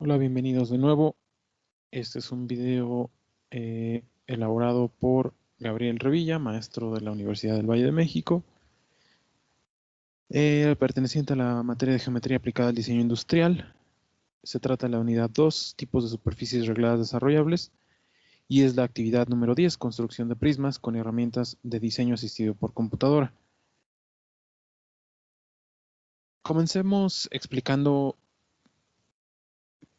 Hola, bienvenidos de nuevo. Este es un video elaborado por Gabriel Revilla, maestro de la Universidad del Valle de México, perteneciente a la materia de Geometría aplicada al diseño industrial. Se trata de la unidad 2, tipos de superficies regladas desarrollables, y es la actividad número 10, construcción de prismas con herramientas de diseño asistido por computadora. Comencemos explicando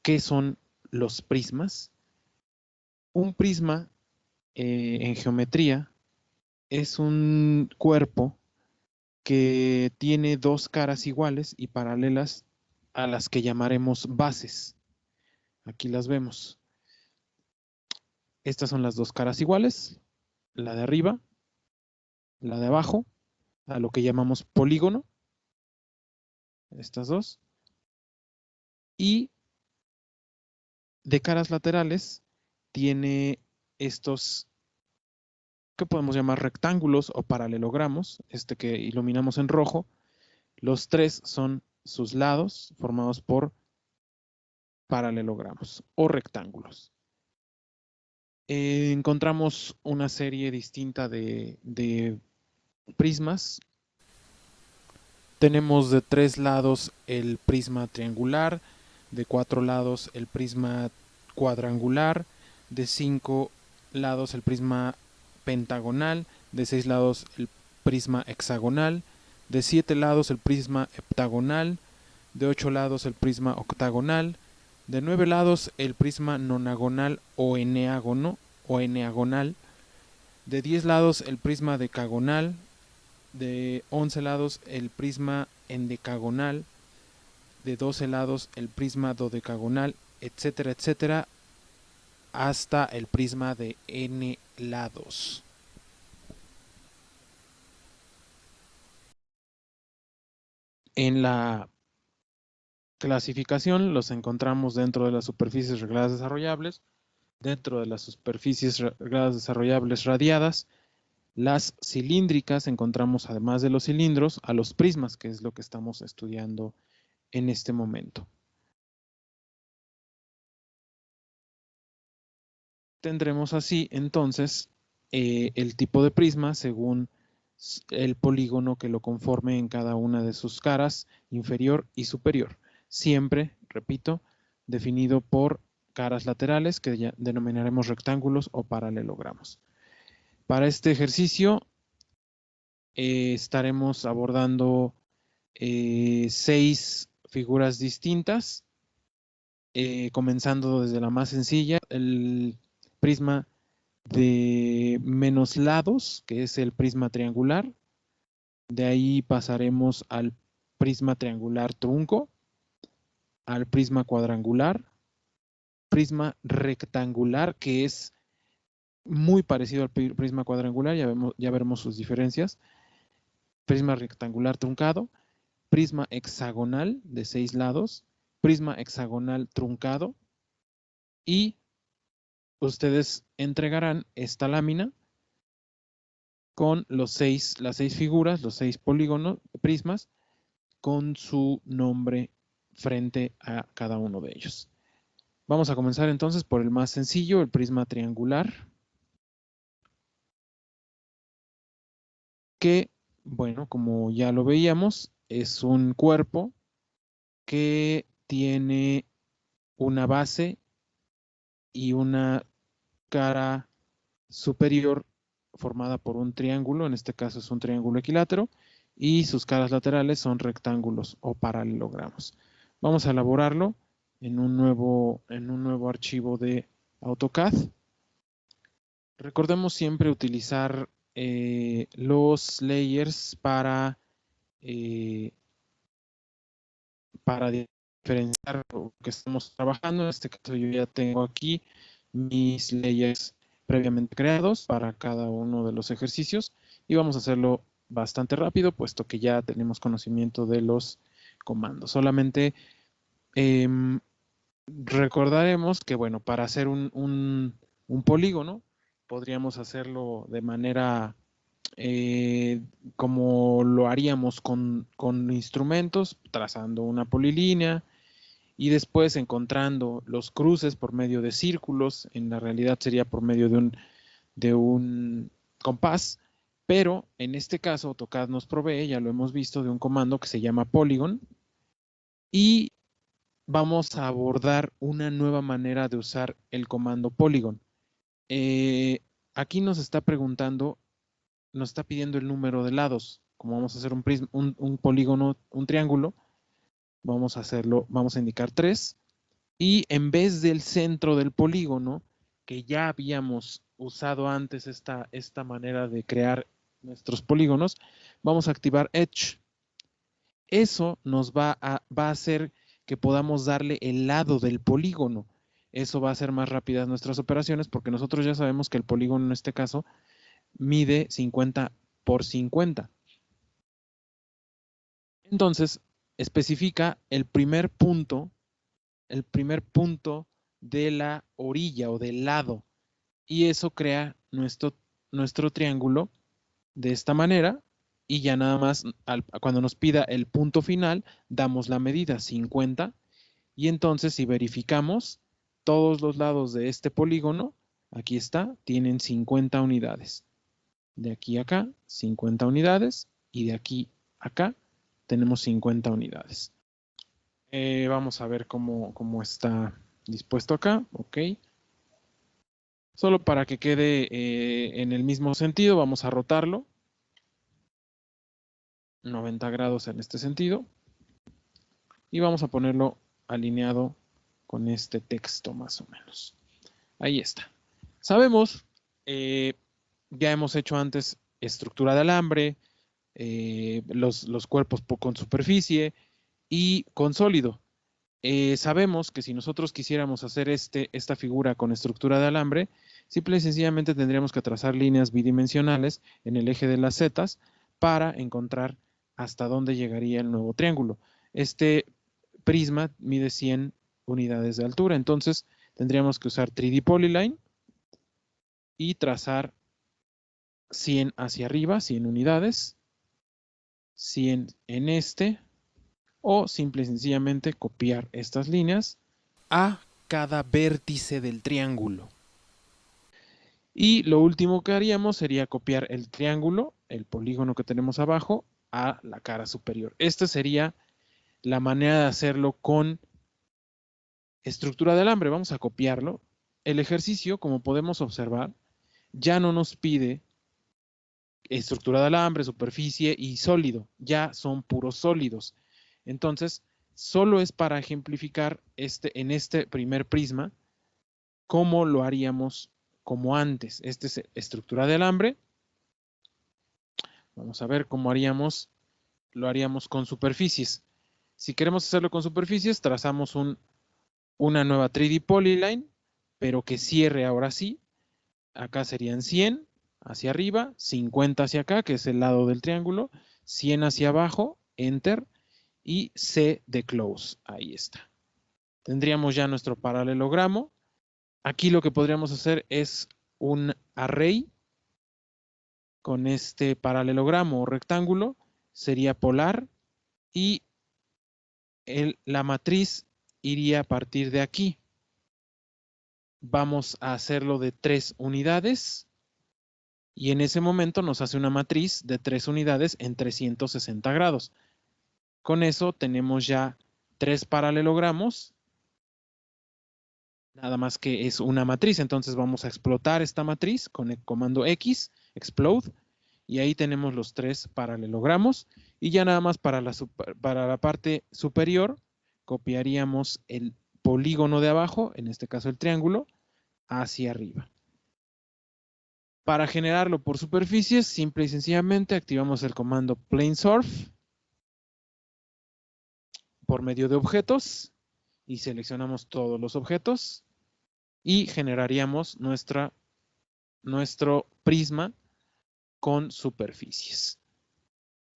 qué son los prismas. Un prisma en geometría es un cuerpo que tiene dos caras iguales y paralelas a las que llamaremos bases. Aquí las vemos. Estas son las dos caras iguales, la de arriba, la de abajo, a lo que llamamos polígono, estas dos, y de caras laterales tiene estos que podemos llamar rectángulos o paralelogramos, este que iluminamos en rojo. Los tres son sus lados formados por paralelogramos o rectángulos. Encontramos una serie distinta de prismas. Tenemos de 3 lados el prisma triangular, de 4 lados el prisma cuadrangular, de 5 lados el prisma pentagonal, de 6 lados el prisma hexagonal, de 7 lados el prisma heptagonal, de 8 lados el prisma octagonal, de 9 lados el prisma nonagonal o eneagonal, de 10 lados el prisma decagonal, de 11 lados el prisma endecagonal, de 12 lados el prisma dodecagonal, etcétera, etcétera, hasta el prisma de n lados. En la clasificación los encontramos dentro de las superficies regladas desarrollables, dentro de las superficies regladas desarrollables radiadas. Las cilíndricas encontramos, además de los cilindros, a los prismas, que es lo que estamos estudiando en este momento. Tendremos así entonces el tipo de prisma según el polígono que lo conforme en cada una de sus caras, inferior y superior. Siempre, repito, definido por caras laterales que ya denominaremos rectángulos o paralelogramos. Para este ejercicio estaremos abordando 6 figuras distintas, comenzando desde la más sencilla, el prisma de menos lados, que es el prisma triangular. De ahí pasaremos al prisma triangular trunco, al prisma cuadrangular, prisma rectangular, que es muy parecido al prisma cuadrangular, ya veremos sus diferencias, prisma rectangular truncado, prisma hexagonal de 6 lados, prisma hexagonal truncado, y ustedes entregarán esta lámina con las 6 figuras, los 6 polígonos, prismas, con su nombre frente a cada uno de ellos. Vamos a comenzar entonces por el más sencillo, el prisma triangular, que, bueno, como ya lo veíamos, es un cuerpo que tiene una base y una cara superior formada por un triángulo, en este caso es un triángulo equilátero, y sus caras laterales son rectángulos o paralelogramos. Vamos a elaborarlo en un nuevo archivo de AutoCAD. Recordemos siempre utilizar los layers para diferenciar lo que estamos trabajando. En este caso yo ya tengo aquí mis layers previamente creados para cada uno de los ejercicios y vamos a hacerlo bastante rápido puesto que ya tenemos conocimiento de los comandos. Solamente recordaremos que, bueno, para hacer un polígono podríamos hacerlo de manera como lo haríamos con instrumentos, trazando una polilínea y después encontrando los cruces por medio de círculos, en la realidad sería por medio de un compás, pero en este caso AutoCAD nos provee, ya lo hemos visto, de un comando que se llama Polygon, y vamos a abordar una nueva manera de usar el comando Polygon. Aquí nos está preguntando, nos está pidiendo el número de lados. Como vamos a hacer un polígono, un triángulo, vamos a hacerlo, vamos a indicar 3. Y en vez del centro del polígono, que ya habíamos usado antes esta manera de crear nuestros polígonos, vamos a activar Edge. Eso nos va a hacer que podamos darle el lado del polígono. Eso va a hacer más rápidas nuestras operaciones porque nosotros ya sabemos que el polígono en este caso mide 50 por 50. Entonces, especifica el primer punto de la orilla o del lado. Y eso crea nuestro triángulo de esta manera. Y ya nada más, cuando nos pida el punto final, damos la medida 50. Y entonces, si verificamos, todos los lados de este polígono, aquí está, tienen 50 unidades. De aquí a acá, 50 unidades. Y de aquí a acá, tenemos 50 unidades. Vamos a ver cómo está dispuesto acá. Ok. Solo para que quede en el mismo sentido, vamos a rotarlo. 90 grados en este sentido. Y vamos a ponerlo alineado con este texto más o menos. Ahí está. Sabemos, ya hemos hecho antes estructura de alambre, los cuerpos con superficie y con sólido. Sabemos que si nosotros quisiéramos hacer esta figura con estructura de alambre, simple y sencillamente tendríamos que trazar líneas bidimensionales en el eje de las zetas para encontrar hasta dónde llegaría el nuevo triángulo. Este prisma mide 100 unidades de altura, entonces tendríamos que usar 3D Polyline y trazar 100 hacia arriba, 100 unidades, 100 en este, o simple y sencillamente copiar estas líneas a cada vértice del triángulo. Y lo último que haríamos sería copiar el triángulo, el polígono que tenemos abajo, a la cara superior. Esta sería la manera de hacerlo con estructura de alambre. Vamos a copiarlo. El ejercicio, como podemos observar, ya no nos pide estructura de alambre, superficie y sólido. Ya son puros sólidos. Entonces, solo es para ejemplificar en este primer prisma cómo lo haríamos como antes. Esta es estructura de alambre. Vamos a ver cómo lo haríamos con superficies. Si queremos hacerlo con superficies, trazamos una nueva 3D Polyline, pero que cierre ahora sí. Acá serían 100 hacia arriba, 50 hacia acá, que es el lado del triángulo, 100 hacia abajo, Enter, y C de Close. Ahí está. Tendríamos ya nuestro paralelogramo. Aquí lo que podríamos hacer es un array con este paralelogramo o rectángulo. Sería polar y la matriz iría a partir de aquí. Vamos a hacerlo de 3 unidades y en ese momento nos hace una matriz de 3 unidades en 360 grados. Con eso tenemos ya 3 paralelogramos, nada más que es una matriz. Entonces vamos a explotar esta matriz con el comando X, explode, y ahí tenemos los 3 paralelogramos. Y ya nada más para la parte superior, copiaríamos el polígono de abajo, en este caso el triángulo, hacia arriba. Para generarlo por superficies, simple y sencillamente activamos el comando planesurf por medio de objetos y seleccionamos todos los objetos y generaríamos nuestro prisma con superficies.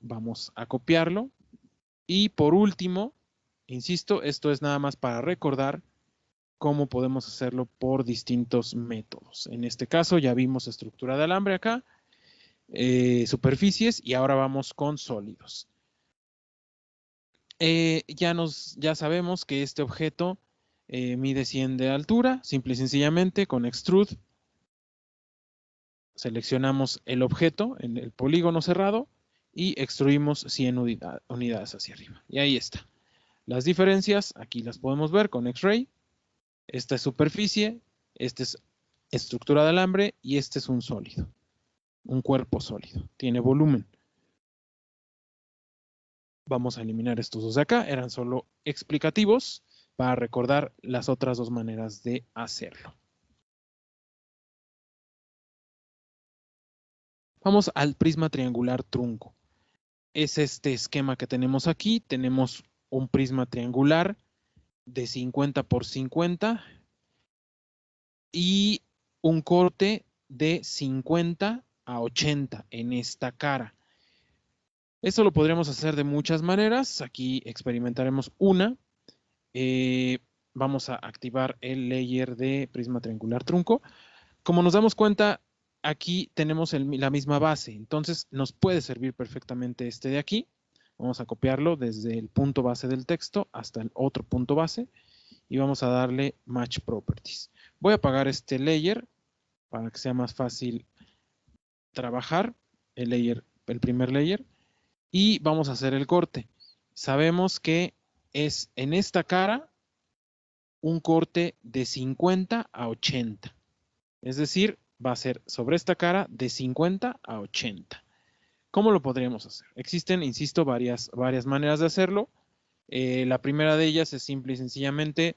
Vamos a copiarlo y por último, insisto, esto es nada más para recordar cómo podemos hacerlo por distintos métodos. En este caso ya vimos estructura de alambre acá, superficies y ahora vamos con sólidos. ya sabemos que este objeto mide 100 de altura, simple y sencillamente con Extrude seleccionamos el objeto en el polígono cerrado y extruimos 100 unidades hacia arriba. Y ahí está. Las diferencias, aquí las podemos ver con X-Ray. Esta es superficie, esta es estructura de alambre y este es un sólido, un cuerpo sólido, tiene volumen. Vamos a eliminar estos dos de acá, eran solo explicativos para recordar las otras dos maneras de hacerlo. Vamos al prisma triangular trunco. Es este esquema que tenemos aquí. Tenemos un prisma triangular de 50 por 50 y un corte de 50 a 80 en esta cara. Esto lo podríamos hacer de muchas maneras. Aquí experimentaremos una. Vamos a activar el layer de prisma triangular trunco. Como nos damos cuenta, aquí tenemos la misma base, entonces nos puede servir perfectamente este de aquí. Vamos a copiarlo desde el punto base del texto hasta el otro punto base y vamos a darle Match Properties. Voy a apagar este layer para que sea más fácil trabajar, el primer layer, y vamos a hacer el corte. Sabemos que es en esta cara un corte de 50 a 80. Es decir, va a ser sobre esta cara de 50 a 80. ¿Cómo lo podríamos hacer? Existen, insisto, varias maneras de hacerlo. La primera de ellas es simple y sencillamente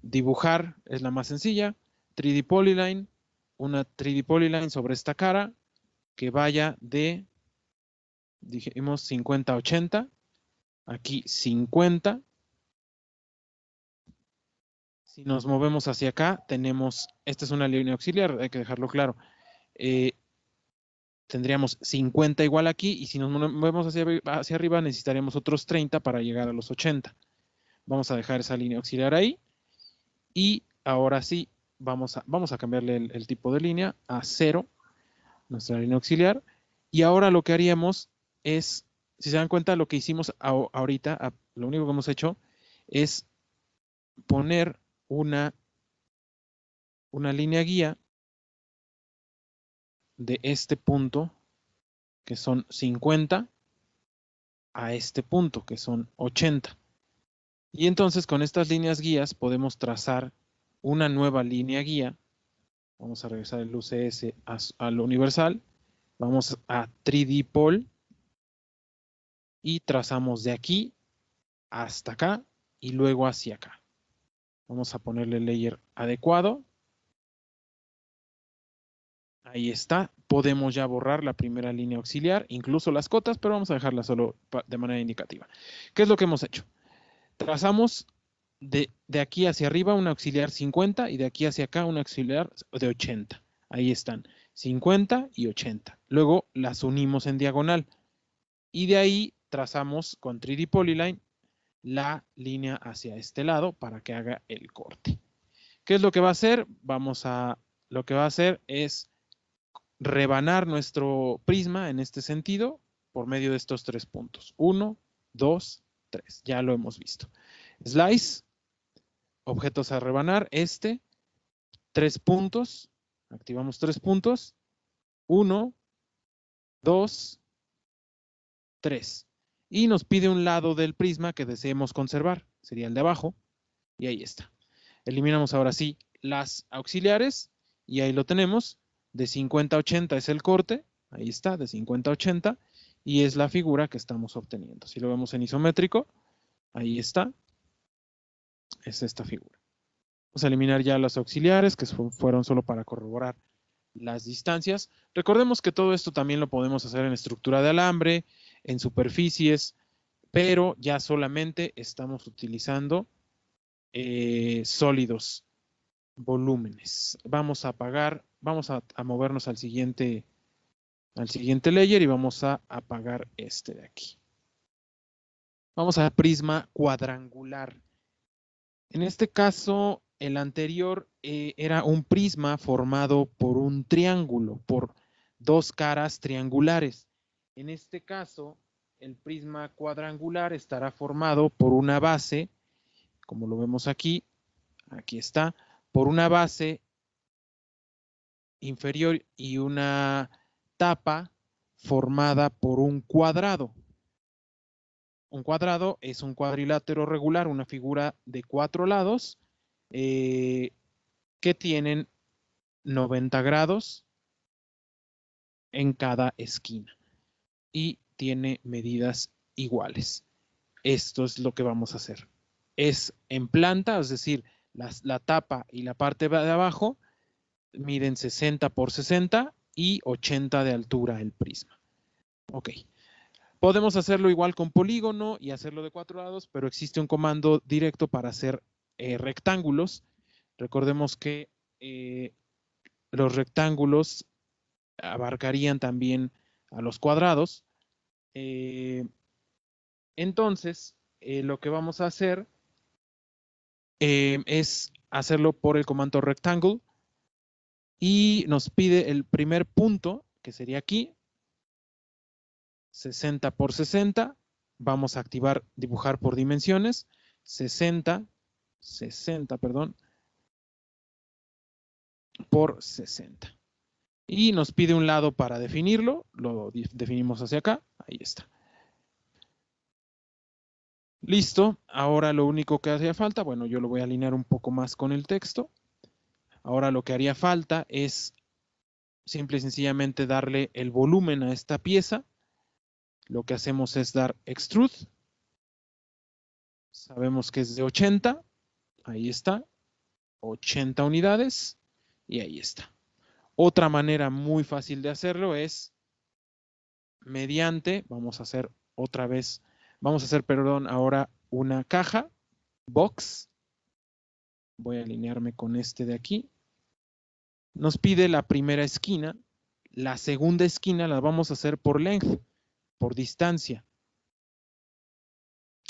dibujar, es la más sencilla, 3D Polyline, una 3D Polyline sobre esta cara que vaya de, dijimos, 50 a 80, aquí 50. Si nos movemos hacia acá, tenemos, esta es una línea auxiliar, hay que dejarlo claro. Tendríamos 50 igual aquí y si nos movemos hacia arriba necesitaríamos otros 30 para llegar a los 80. Vamos a dejar esa línea auxiliar ahí y ahora sí vamos a cambiarle el tipo de línea a 0, nuestra línea auxiliar. Y ahora lo que haríamos es, si se dan cuenta, lo que hicimos ahorita, lo único que hemos hecho es poner una línea guía de este punto, que son 50, a este punto, que son 80. Y entonces con estas líneas guías podemos trazar una nueva línea guía. Vamos a regresar el UCS a lo universal. Vamos a 3D Pol y trazamos de aquí hasta acá y luego hacia acá. Vamos a ponerle el layer adecuado. Ahí está. Podemos ya borrar la primera línea auxiliar, incluso las cotas, pero vamos a dejarla solo de manera indicativa. ¿Qué es lo que hemos hecho? Trazamos de aquí hacia arriba un auxiliar 50 y de aquí hacia acá un auxiliar de 80. Ahí están, 50 y 80. Luego las unimos en diagonal y de ahí trazamos con 3D Polyline la línea hacia este lado para que haga el corte. ¿Qué es lo que va a hacer? Lo que va a hacer es rebanar nuestro prisma en este sentido por medio de estos 3 puntos. 1, 2, 3. Ya lo hemos visto. Slice, objetos a rebanar, 3 puntos, activamos 3 puntos, 1, 2, 3. Y nos pide un lado del prisma que deseemos conservar, sería el de abajo, y ahí está. Eliminamos ahora sí las auxiliares, y ahí lo tenemos, de 50 a 80 es el corte, ahí está, de 50 a 80, y es la figura que estamos obteniendo. Si lo vemos en isométrico, ahí está, es esta figura. Vamos a eliminar ya los auxiliares que fueron solo para corroborar las distancias. Recordemos que todo esto también lo podemos hacer en estructura de alambre, en superficies, pero ya solamente estamos utilizando sólidos, volúmenes. Vamos a apagar, vamos a movernos al siguiente layer y vamos a apagar este de aquí. Vamos a prisma cuadrangular. En este caso, el anterior era un prisma formado por un triángulo, por dos caras triangulares. En este caso, el prisma cuadrangular estará formado por una base, como lo vemos aquí está, por una base inferior y una tapa formada por un cuadrado. Un cuadrado es un cuadrilátero regular, una figura de 4 lados que tienen 90 grados en cada esquina y tiene medidas iguales. Esto es lo que vamos a hacer. Es en planta, es decir, la tapa y la parte de abajo miden 60 por 60 y 80 de altura el prisma. Ok. Podemos hacerlo igual con polígono y hacerlo de 4 lados, pero existe un comando directo para hacer rectángulos. Recordemos que los rectángulos abarcarían también a los cuadrados. Entonces, lo que vamos a hacer es hacerlo por el comando rectangle y nos pide el primer punto, que sería aquí, 60 por 60. Vamos a activar dibujar por dimensiones, 60, perdón, por 60. Y nos pide un lado para definirlo, lo definimos hacia acá, ahí está. Listo, ahora lo único que hacía falta, bueno, yo lo voy a alinear un poco más con el texto. Ahora lo que haría falta es simple y sencillamente darle el volumen a esta pieza. Lo que hacemos es dar extrude. Sabemos que es de 80, ahí está, 80 unidades y ahí está. Otra manera muy fácil de hacerlo es mediante, vamos a hacer otra vez, perdón, ahora una caja, box. Voy a alinearme con este de aquí. Nos pide la primera esquina, la segunda esquina la vamos a hacer por length, por distancia.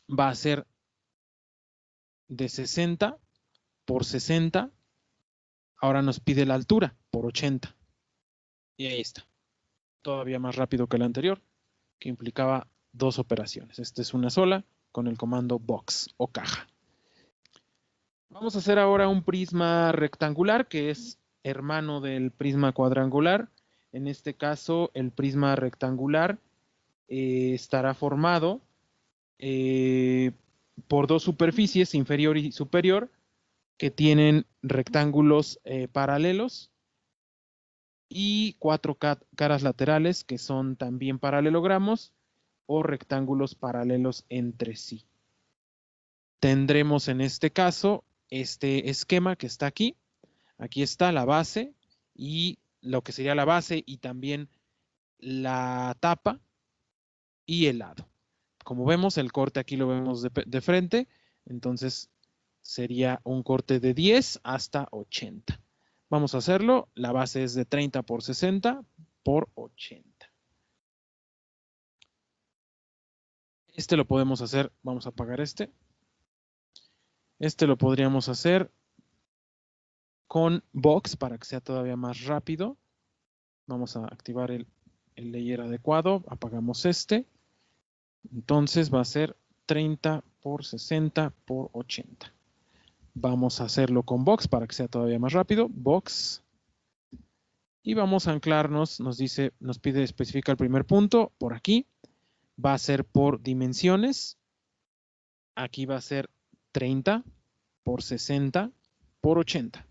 Va a ser de 60 por 60. Ahora nos pide la altura por 80. Y ahí está. Todavía más rápido que el anterior, que implicaba 2 operaciones. Esta es una sola con el comando box o caja. Vamos a hacer ahora un prisma rectangular que es hermano del prisma cuadrangular. En este caso, el prisma rectangular estará formado por 2 superficies, inferior y superior, que tienen rectángulos paralelos y 4 caras laterales que son también paralelogramos o rectángulos paralelos entre sí. Tendremos en este caso este esquema que está aquí. Aquí está la base y lo que sería la base y también la tapa y el lado. Como vemos, el corte aquí lo vemos de frente, entonces sería un corte de 10 hasta 80. Vamos a hacerlo, la base es de 30 por 60 por 80. Este lo podemos hacer, vamos a apagar este. Este lo podríamos hacer con box para que sea todavía más rápido. Vamos a activar el layer adecuado, apagamos este. Entonces va a ser 30 por 60 por 80. Vamos a hacerlo con box para que sea todavía más rápido. Box. Y vamos a anclarnos, nos pide especificar el primer punto por aquí. Va a ser por dimensiones. Aquí va a ser 30 por 60 por 80.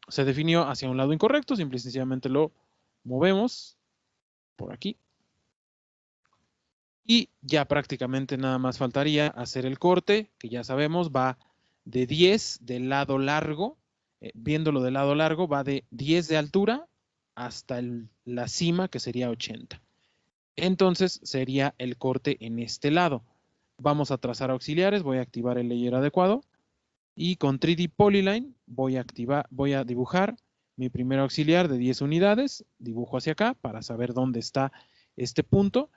Se definió hacia un lado incorrecto, simple y sencillamente lo movemos por aquí. Y ya prácticamente nada más faltaría hacer el corte, que ya sabemos va de 10 del lado largo, viéndolo del lado largo, va de 10 de altura hasta la cima, que sería 80. Entonces sería el corte en este lado. Vamos a trazar auxiliares, voy a activar el layer adecuado y con 3D Polyline voy a dibujar mi primer auxiliar de 10 unidades, dibujo hacia acá para saber dónde está este punto.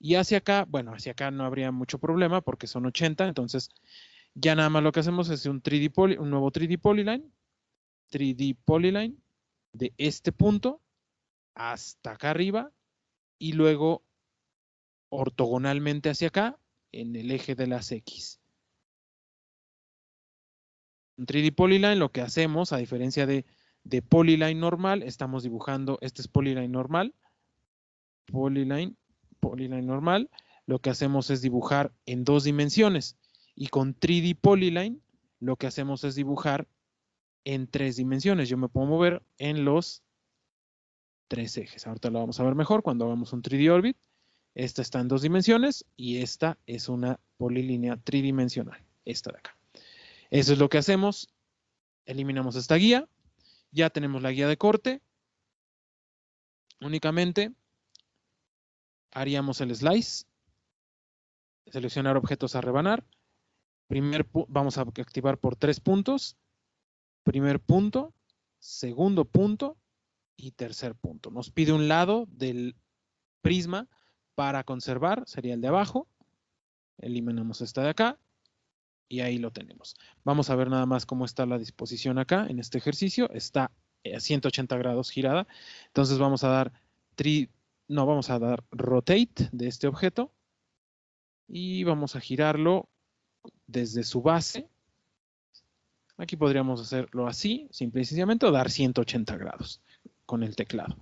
Y hacia acá, bueno, hacia acá no habría mucho problema porque son 80, entonces ya nada más lo que hacemos es un nuevo 3D Polyline de este punto hasta acá arriba y luego ortogonalmente hacia acá en el eje de las X. En 3D Polyline lo que hacemos, a diferencia de Polyline normal, estamos dibujando, este es Polyline normal, Polyline normal, lo que hacemos es dibujar en 2 dimensiones. Y con 3D Polyline lo que hacemos es dibujar en 3 dimensiones. Yo me puedo mover en los 3 ejes. Ahorita lo vamos a ver mejor cuando hagamos un 3D Orbit. Esta está en 2 dimensiones y esta es una polilínea tridimensional. Esta de acá. Eso es lo que hacemos. Eliminamos esta guía. Ya tenemos la guía de corte. Únicamente haríamos el slice. Seleccionar objetos a rebanar. Vamos a activar por 3 puntos. Primer punto, segundo punto y tercer punto. Nos pide un lado del prisma para conservar, sería el de abajo. Eliminamos esta de acá y ahí lo tenemos. Vamos a ver nada más cómo está la disposición acá en este ejercicio. Está a 180 grados girada. Entonces vamos a dar rotate de este objeto y vamos a girarlo desde su base. Aquí podríamos hacerlo así, simple y sencillamente, o dar 180 grados con el teclado.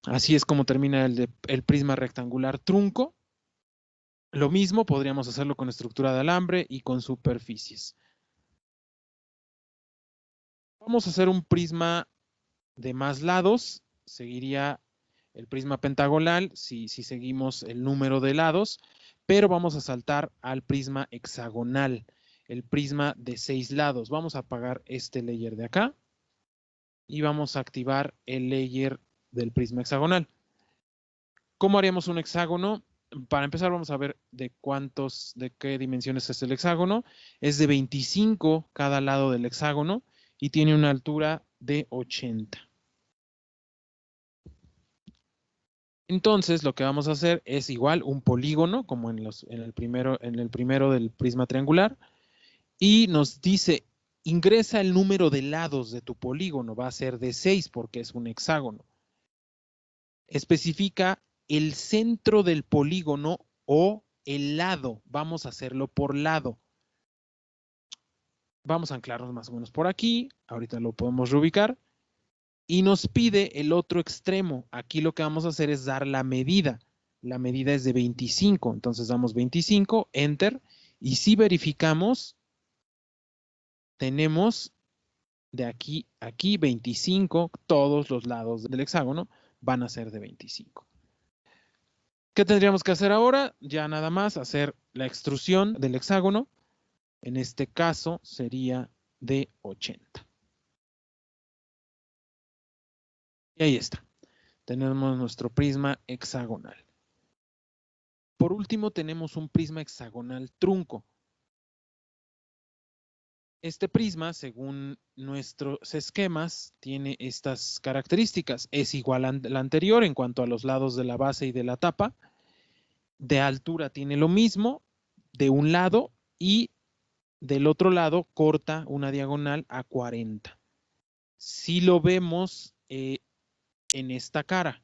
Así es como termina el prisma rectangular trunco. Lo mismo podríamos hacerlo con estructura de alambre y con superficies. Vamos a hacer un prisma de más lados. Seguiría el prisma pentagonal si seguimos el número de lados, pero vamos a saltar al prisma hexagonal, el prisma de 6 lados. Vamos a apagar este layer de acá y vamos a activar el layer del prisma hexagonal. ¿Cómo haríamos un hexágono? Para empezar vamos a ver de qué dimensiones es el hexágono. Es de 25 cada lado del hexágono y tiene una altura de 80. Entonces lo que vamos a hacer es igual un polígono como en el primero del prisma triangular y nos dice ingresa el número de lados de tu polígono, va a ser de 6 porque es un hexágono. Especifica el centro del polígono o el lado. Vamos a hacerlo por lado. Vamos a anclarnos más o menos por aquí. Ahorita lo podemos reubicar. Y nos pide el otro extremo. Aquí lo que vamos a hacer es dar la medida. La medida es de 25. Entonces damos 25, Enter. Y si verificamos, tenemos de aquí a aquí 25. Todos los lados del hexágono van a ser de 25. ¿Qué tendríamos que hacer ahora? Ya nada más hacer la extrusión del hexágono. En este caso sería de 80. Y ahí está. Tenemos nuestro prisma hexagonal. Por último, tenemos un prisma hexagonal trunco. Este prisma, según nuestros esquemas, tiene estas características. Es igual al anterior en cuanto a los lados de la base y de la tapa. De altura tiene lo mismo de un lado y del otro lado corta una diagonal a 40. Si lo vemos en esta cara,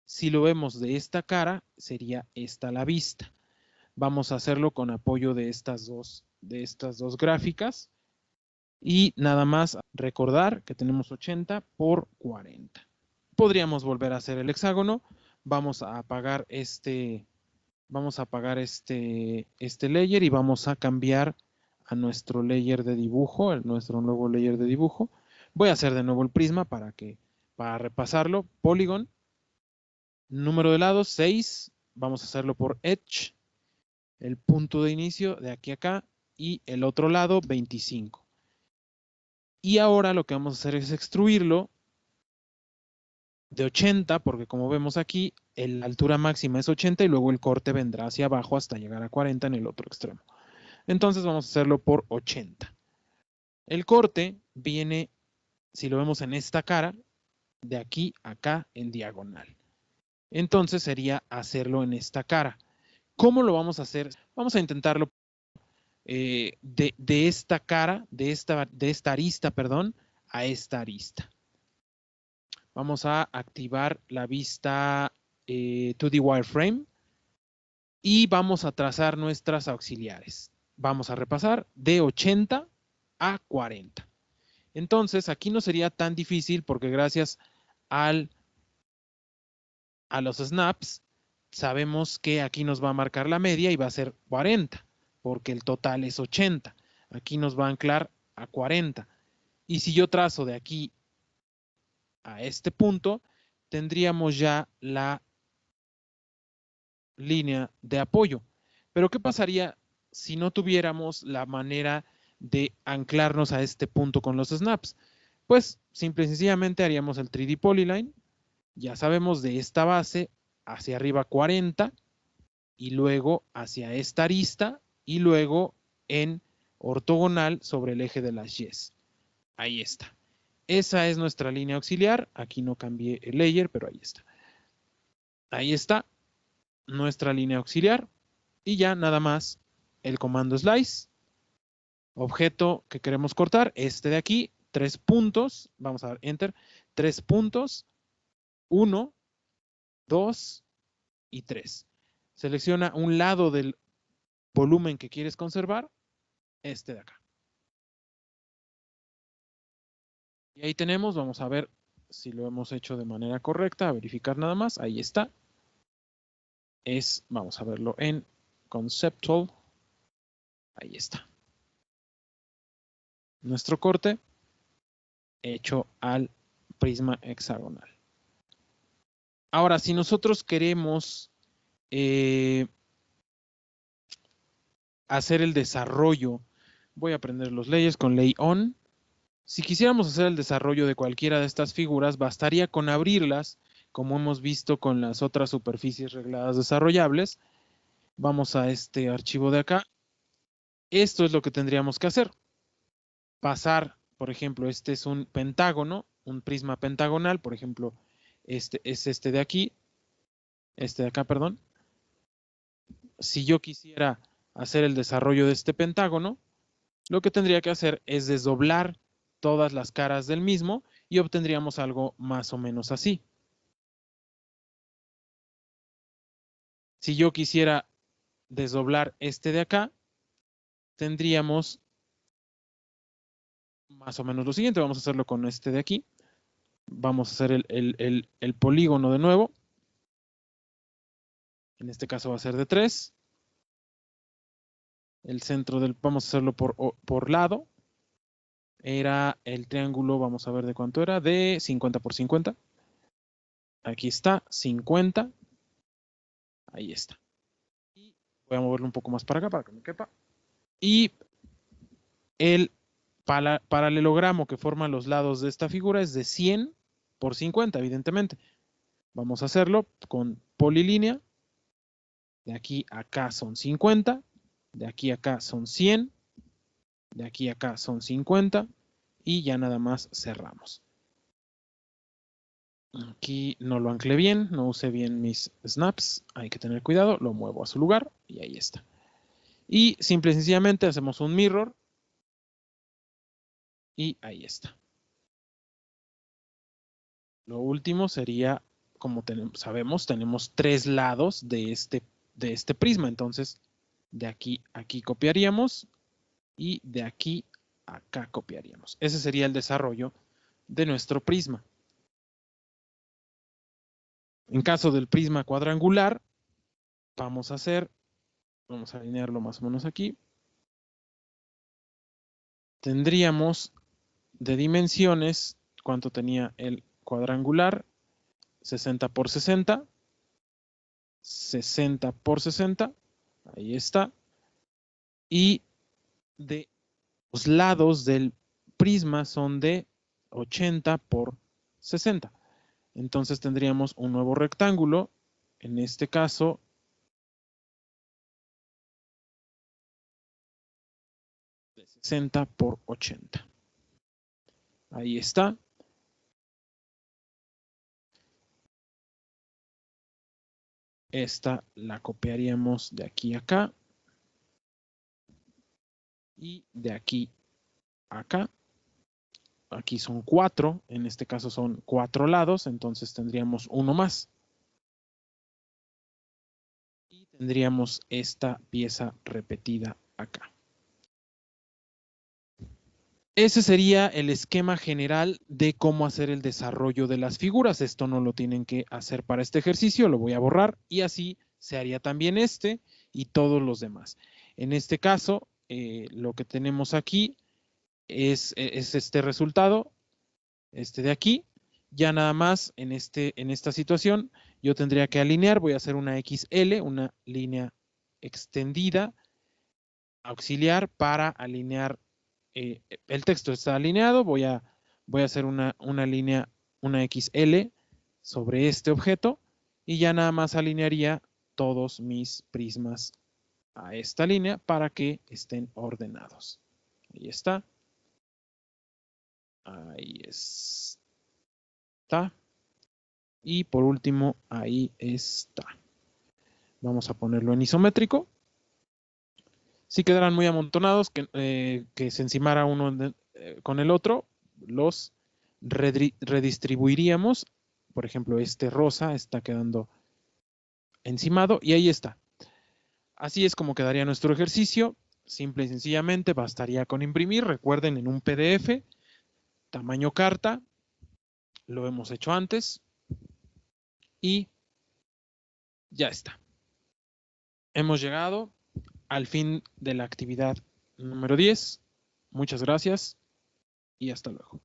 si lo vemos de esta cara, sería esta la vista. Vamos a hacerlo con apoyo de estas dos gráficas. Y nada más recordar que tenemos 80 por 40. Podríamos volver a hacer el hexágono. Vamos a apagar este layer y vamos a cambiar a nuestro layer de dibujo, nuestro nuevo layer de dibujo. Voy a hacer de nuevo el prisma para repasarlo. Polygon, número de lados 6. Vamos a hacerlo por Edge. El punto de inicio de aquí a acá y el otro lado 25. Y ahora lo que vamos a hacer es extruirlo de 80, porque como vemos aquí, la altura máxima es 80 y luego el corte vendrá hacia abajo hasta llegar a 40 en el otro extremo. Entonces vamos a hacerlo por 80. El corte viene, si lo vemos en esta cara, de aquí a acá en diagonal. Entonces sería hacerlo en esta cara. ¿Cómo lo vamos a hacer? Vamos a intentarlo de esta cara, de esta arista, perdón, a esta arista. Vamos a activar la vista 2D wireframe y vamos a trazar nuestras auxiliares. Vamos a repasar de 80 a 40. Entonces, aquí no sería tan difícil porque gracias a los snaps, sabemos que aquí nos va a marcar la media y va a ser 40, porque el total es 80. Aquí nos va a anclar a 40. Y si yo trazo de aquí a este punto, tendríamos ya la línea de apoyo. Pero ¿qué pasaría si no tuviéramos la manera de anclarnos a este punto con los snaps? Pues simple y sencillamente haríamos el 3D Polyline. Ya sabemos de esta base hacia arriba 40 y luego hacia esta arista y luego en ortogonal sobre el eje de las Ys. Ahí está. Esa es nuestra línea auxiliar. Aquí no cambié el layer, pero ahí está. Ahí está nuestra línea auxiliar y ya nada más el comando slice, objeto que queremos cortar, este de aquí, 3 puntos, vamos a dar enter, 3 puntos, 1, 2 y 3. Selecciona un lado del volumen que quieres conservar, este de acá. Y ahí tenemos, vamos a ver si lo hemos hecho de manera correcta, a verificar nada más, ahí está. Vamos a verlo en Conceptual, ahí está. Nuestro corte hecho al prisma hexagonal. Ahora, si nosotros queremos hacer el desarrollo, voy a prender los layers con lay on. Si quisiéramos hacer el desarrollo de cualquiera de estas figuras, bastaría con abrirlas, como hemos visto con las otras superficies regladas desarrollables. Vamos a este archivo de acá. Esto es lo que tendríamos que hacer. Pasar, por ejemplo, este es un pentágono, un prisma pentagonal, por ejemplo, este es este de aquí, este de acá, perdón. Si yo quisiera hacer el desarrollo de este pentágono, lo que tendría que hacer es desdoblar todas las caras del mismo y obtendríamos algo más o menos así. Si yo quisiera desdoblar este de acá, tendríamos más o menos lo siguiente. Vamos a hacerlo con este de aquí. Vamos a hacer el polígono de nuevo. En este caso va a ser de 3. El centro vamos a hacerlo por lado. Era el triángulo, vamos a ver de cuánto era, de 50 por 50. Aquí está, 50. Ahí está. Y voy a moverlo un poco más para acá para que me quepa. Y el paralelogramo que forman los lados de esta figura es de 100 por 50, evidentemente. Vamos a hacerlo con polilínea. De aquí a acá son 50. De aquí a acá son 100. De aquí a acá son 50. Y ya nada más cerramos. Aquí no lo anclé bien, no usé bien mis snaps. Hay que tener cuidado, lo muevo a su lugar y ahí está. Y simple y sencillamente hacemos un mirror. Y ahí está. Lo último sería, como sabemos, tenemos 3 lados de este prisma. Entonces, de aquí a aquí copiaríamos y de aquí a acá copiaríamos. Ese sería el desarrollo de nuestro prisma. En caso del prisma cuadrangular, vamos a alinearlo más o menos aquí. Tendríamos de dimensiones, ¿cuánto tenía el cuadrangular? 60 por 60. 60 por 60. Ahí está. Y de los lados del prisma son de 80 por 60. Entonces tendríamos un nuevo rectángulo, en este caso de 60 por 80. Ahí está. Esta la copiaríamos de aquí a acá. Y de aquí a acá. Aquí son 4, en este caso son 4 lados, entonces tendríamos uno más. tendríamos esta pieza repetida acá. Ese sería el esquema general de cómo hacer el desarrollo de las figuras. Esto no lo tienen que hacer para este ejercicio, lo voy a borrar y así se haría también este y todos los demás. En este caso, lo que tenemos aquí es este resultado, este de aquí. Ya nada más en esta situación yo tendría que alinear, voy a hacer una XL, una línea extendida auxiliar para alinear. El texto está alineado, voy a hacer una línea, una XL sobre este objeto y ya nada más alinearía todos mis prismas a esta línea para que estén ordenados. Ahí está. Ahí está. Y por último, ahí está. Vamos a ponerlo en isométrico. Si quedaran muy amontonados, que se encimara uno con el otro, los redistribuiríamos. Por ejemplo, este rosa está quedando encimado y ahí está. Así es como quedaría nuestro ejercicio. Simple y sencillamente bastaría con imprimir. Recuerden, en un PDF, tamaño carta, lo hemos hecho antes y ya está. Hemos llegado al fin de la actividad número 10. Muchas gracias y hasta luego.